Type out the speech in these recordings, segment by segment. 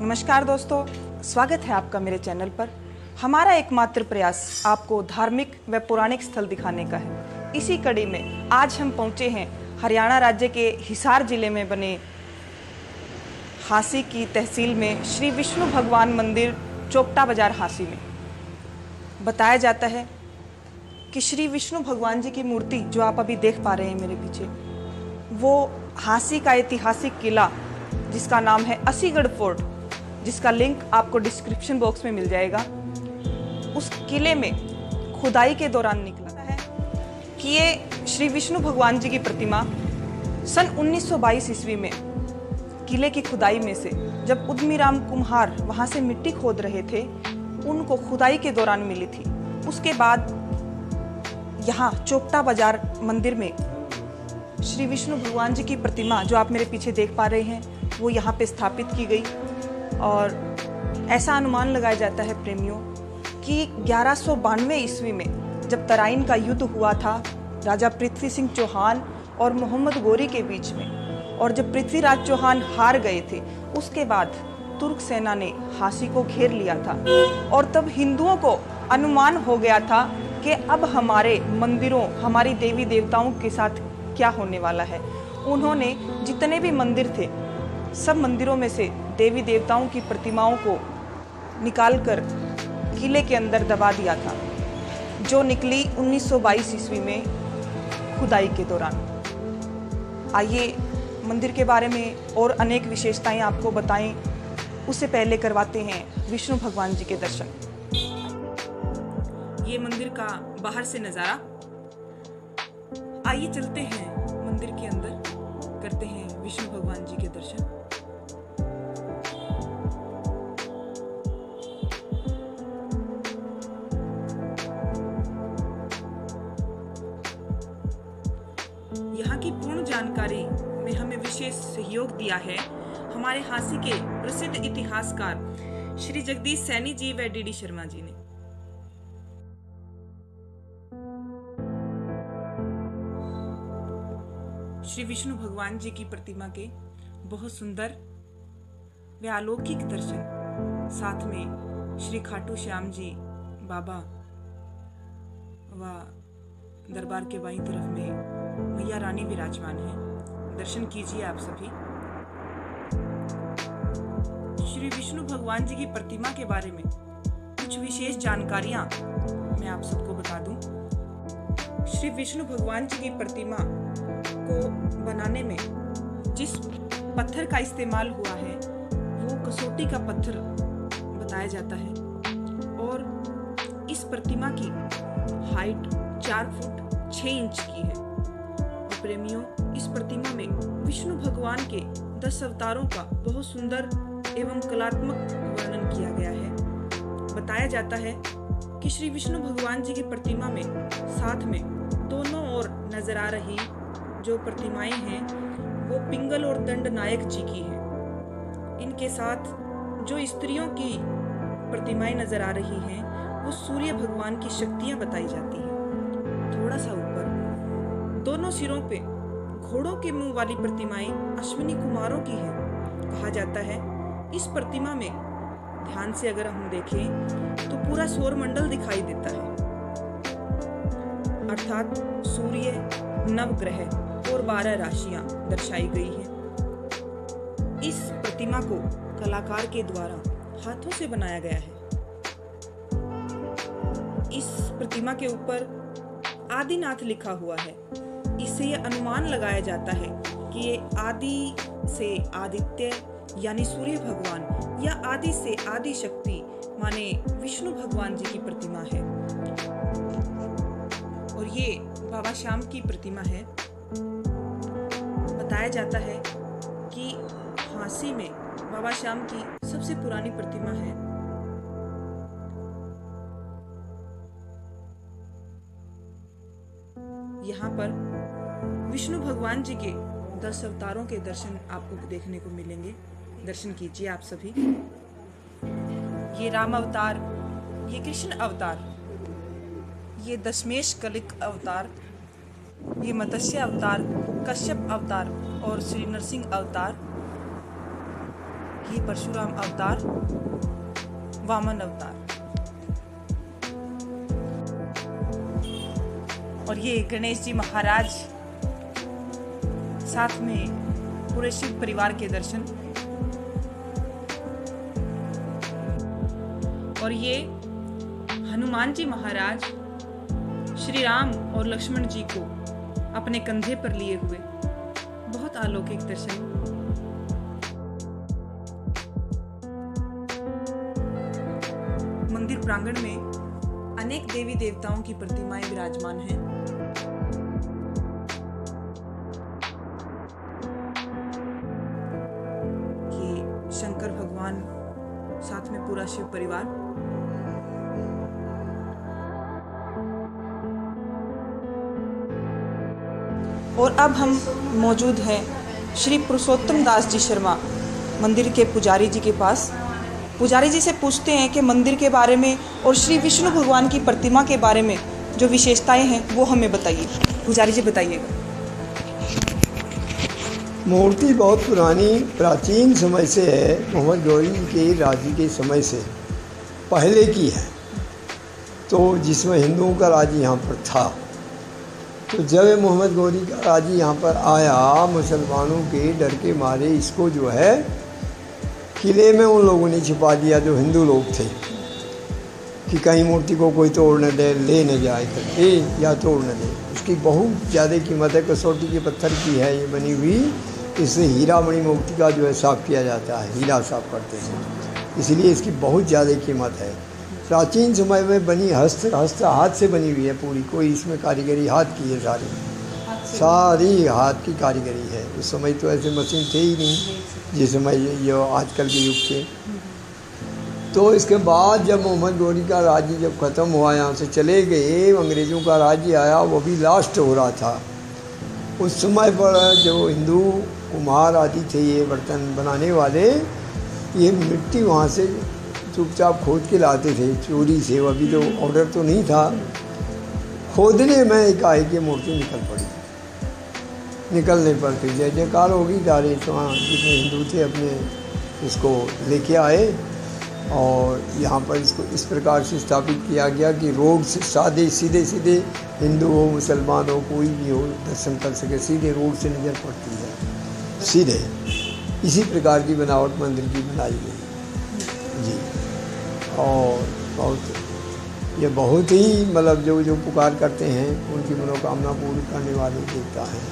नमस्कार दोस्तों, स्वागत है आपका मेरे चैनल पर। हमारा एकमात्र प्रयास आपको धार्मिक व पौराणिक स्थल दिखाने का है। इसी कड़ी में आज हम पहुंचे हैं हरियाणा राज्य के हिसार जिले में बने हांसी की तहसील में श्री विष्णु भगवान मंदिर चोपटा बाजार हांसी में। बताया जाता है कि श्री विष्णु भगवान जी की मूर्ति जो आप अभी देख पा रहे हैं मेरे पीछे, वो हांसी का ऐतिहासिक किला जिसका नाम है असीगढ़ फोर्ट, जिसका लिंक आपको डिस्क्रिप्शन बॉक्स में मिल जाएगा, उस किले में खुदाई के दौरान निकला है कि ये श्री विष्णु भगवान जी की प्रतिमा सन 1922 ईस्वी में किले की खुदाई में से जब उद्मीराम कुम्हार वहां से मिट्टी खोद रहे थे, उनको खुदाई के दौरान मिली थी। उसके बाद यहाँ चोपटा बाजार मंदिर में श्री विष्णु भगवान जी की प्रतिमा जो आप मेरे पीछे देख पा रहे हैं, वो यहाँ पे स्थापित की गई। और ऐसा अनुमान लगाया जाता है प्रेमियों कि 1192 ईस्वी में जब तराइन का युद्ध हुआ था राजा पृथ्वी सिंह चौहान और मोहम्मद गोरी के बीच में, और जब पृथ्वीराज चौहान हार गए थे, उसके बाद तुर्क सेना ने हांसी को घेर लिया था। और तब हिंदुओं को अनुमान हो गया था कि अब हमारे मंदिरों, हमारी देवी देवताओं के साथ क्या होने वाला है। उन्होंने जितने भी मंदिर थे, सब मंदिरों में से देवी देवताओं की प्रतिमाओं को निकालकर किले के अंदर दबा दिया था, जो निकली 1922 ईस्वी में खुदाई के दौरान। आइए मंदिर के बारे में और अनेक विशेषताएं आपको बताएं, उससे पहले करवाते हैं विष्णु भगवान जी के दर्शन। ये मंदिर का बाहर से नजारा। आइए चलते हैं मंदिर के अंदर, करते हैं विष्णु भगवान जी के दर्शन। यहाँ की पूर्ण जानकारी में हमें विशेष सहयोग दिया है हमारे हांसी के प्रसिद्ध इतिहासकार श्री जगदीश सैनी जी व डीडी शर्मा जी ने। श्री विष्णु भगवान जी की प्रतिमा के बहुत सुंदर व अलौकिक दर्शन, साथ में श्री खाटू श्याम जी बाबा व दरबार के बाईं तरफ में मैया रानी विराजमान है। दर्शन कीजिए आप सभी। श्री विष्णु भगवान जी की प्रतिमा के बारे में कुछ विशेष जानकारियां मैं आप सबको बता दूं। श्री विष्णु भगवान जी की प्रतिमा को बनाने में जिस पत्थर का इस्तेमाल हुआ है, वो कसौटी का पत्थर बताया जाता है। और इस प्रतिमा की हाइट 4 फुट 6 इंच की है। प्रेमियों, इस प्रतिमा में विष्णु भगवान के 10 अवतारों का बहुत सुंदर एवं कलात्मक वर्णन किया गया है। बताया जाता है कि श्री विष्णु भगवान जी की प्रतिमा में साथ में दोनों ओर नजर आ रही जो प्रतिमाएं हैं, वो पिंगल और दंड नायक जी की हैं। इनके साथ जो स्त्रियों की प्रतिमाएं नजर आ रही हैं, वो सूर्य भगवान की शक्तियां बताई जाती हैं। थोड़ा सा ऊपर दोनों सिरों पे घोड़ों के मुंह वाली प्रतिमाएं अश्विनी कुमारों की हैं। कहा जाता है इस प्रतिमा में ध्यान से अगर हम देखें तो पूरा सौर मंडल दिखाई देता है, अर्थात सूर्य, नवग्रह और 12 राशियां दर्शाई गई हैं। इस प्रतिमा को कलाकार के द्वारा हाथों से बनाया गया है। इस प्रतिमा के ऊपर आदिनाथ लिखा हुआ है। इससे यह अनुमान लगाया जाता है कि ये आदि से आदित्य यानी सूर्य भगवान या आदि से आदि शक्ति माने विष्णु भगवान जी की प्रतिमा है। और ये बाबा श्याम की प्रतिमा है। बताया जाता है कि हांसी में बाबा श्याम की सबसे पुरानी प्रतिमा है। यहाँ पर विष्णु भगवान जी के 10 अवतारों के दर्शन आपको देखने को मिलेंगे। दर्शन कीजिए आप सभी। ये राम अवतार, ये कृष्ण अवतार, ये दशमेश कलिक अवतार, ये मत्स्य अवतार, कश्यप अवतार और श्री नरसिंह अवतार। ये परशुराम अवतार, वामन अवतार, और ये गणेश जी महाराज, साथ में पूरे शिव परिवार के दर्शन, और ये हनुमान जी महाराज श्री राम और लक्ष्मण जी को अपने कंधे पर लिए हुए, बहुत अलौकिक दर्शन। मंदिर प्रांगण में अनेक देवी देवताओं की प्रतिमाएं विराजमान हैं। ये शंकर भगवान, साथ में पूरा शिव परिवार। और अब हम मौजूद हैं श्री पुरुषोत्तम दास जी शर्मा मंदिर के पुजारी जी के पास। पुजारी जी से पूछते हैं कि मंदिर के बारे में और श्री विष्णु भगवान की प्रतिमा के बारे में जो विशेषताएं हैं वो हमें बताइए। पुजारी जी बताइएगा। मूर्ति बहुत पुरानी प्राचीन समय से है, मोहम्मद गौरी के राज्य के समय से पहले की है। तो जिसमें हिंदुओं का राज्य यहाँ पर था, तो जब मोहम्मद गौरी का राज्य यहाँ पर आया, मुसलमानों के डर के मारे इसको जो है किले में उन लोगों ने छिपा दिया, जो हिंदू लोग थे, कि कहीं मूर्ति को कोई तोड़ न दे, ले न जाए करके, या तोड़ न दे। इसकी बहुत ज़्यादा कीमत है, कसौटी के पत्थर की है ये बनी हुई। इससे हीरा मणि मूर्ति का जो है साफ़ किया जाता है, हीरा साफ़ करते हैं, इसलिए इसकी बहुत ज़्यादा कीमत है। प्राचीन समय में बनी हाथ से बनी हुई है पूरी, कोई इसमें कारीगरी हाथ की है, सारी हाथ की कारीगरी है। उस समय तो ऐसे मशीन थे ही नहीं जिस समय ये आजकल के युग के। तो इसके बाद जब मोहम्मद गौरी का राज्य जब ख़त्म हुआ, यहाँ से चले गए, अंग्रेज़ों का राज्य आया, वो भी लास्ट हो रहा था। उस समय पर जो हिंदू कुम्हार आदि थे, ये बर्तन बनाने वाले, ये मिट्टी वहाँ से चुपचाप खोद के लाते थे चोरी से। अभी तो ऑर्डर तो नहीं था। खोदने में एकाएक की मूर्ति निकल पड़ी। निकलने पर फिर जय जयकार होगी, सारे वहाँ जितने हिंदू थे अपने इसको लेके आए, और यहाँ पर इसको इस प्रकार से स्थापित किया गया कि रोड से सादे सीधे सीधे हिंदू हो, मुसलमान हो, कोई भी हो, दर्शन कर सके। सीधे रोड से नज़र पड़ती है, सीधे। इसी प्रकार की बनावट मंदिर की बनाई गई जी। और ये बहुत ही मतलब जो पुकार करते हैं उनकी मनोकामना पूरी करने वाले देवता हैं।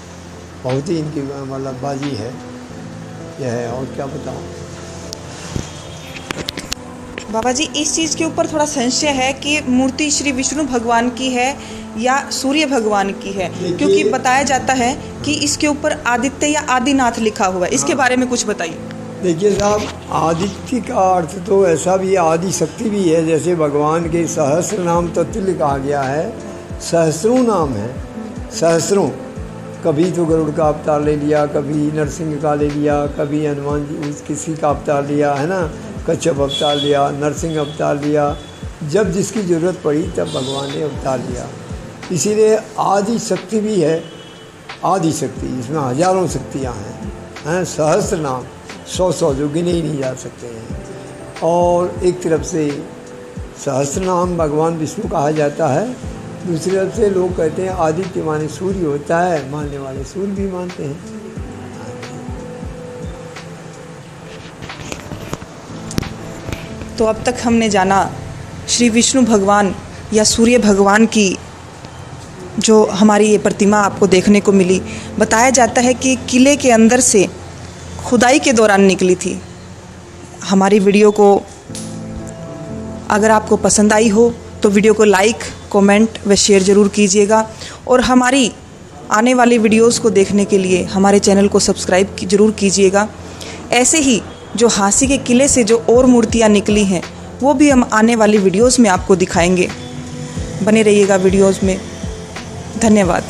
बहुत ही इनकी मतलब बाजी है यह है। और क्या बताऊँ बाबा जी, इस चीज़ के ऊपर थोड़ा संशय है कि मूर्ति श्री विष्णु भगवान की है या सूर्य भगवान की है, क्योंकि बताया जाता है कि इसके ऊपर आदित्य या आदिनाथ लिखा हुआ है। इसके बारे में कुछ बताइए। देखिए साहब, आदित्य का अर्थ तो ऐसा भी है, आदि शक्ति भी है। जैसे भगवान के सहस्र नाम तत्व कहा गया है, सहस्रों नाम है, सहस्रों। कभी तो गरुड़ का अवतार ले लिया, कभी नरसिंह का ले लिया, कभी हनुमान जी किसी का अवतार लिया है ना, कच्छप अवतार लिया, नरसिंह अवतार लिया। जब जिसकी ज़रूरत पड़ी तब भगवान ने अवतार लिया। इसीलिए आदि शक्ति भी है, आदि शक्ति, इसमें हजारों शक्तियाँ हैं, सहस्र नाम, 100 जो गिने ही नहीं जा सकते हैं। और एक तरफ से सहस्र नाम भगवान विष्णु कहा जाता है, दूसरी तरफ से लोग कहते हैं आदित्य माने सूर्य होता है, मानने वाले सूर्य भी मानते हैं। तो अब तक हमने जाना श्री विष्णु भगवान या सूर्य भगवान की जो हमारी ये प्रतिमा आपको देखने को मिली। बताया जाता है कि किले के अंदर से खुदाई के दौरान निकली थी। हमारी वीडियो को अगर आपको पसंद आई हो तो वीडियो को लाइक, कमेंट व शेयर ज़रूर कीजिएगा, और हमारी आने वाली वीडियोस को देखने के लिए हमारे चैनल को सब्सक्राइब ज़रूर कीजिएगा। ऐसे ही जो हांसी के किले से जो और मूर्तियाँ निकली हैं वो भी हम आने वाली वीडियोस में आपको दिखाएंगे। बने रहिएगा वीडियोस में। धन्यवाद।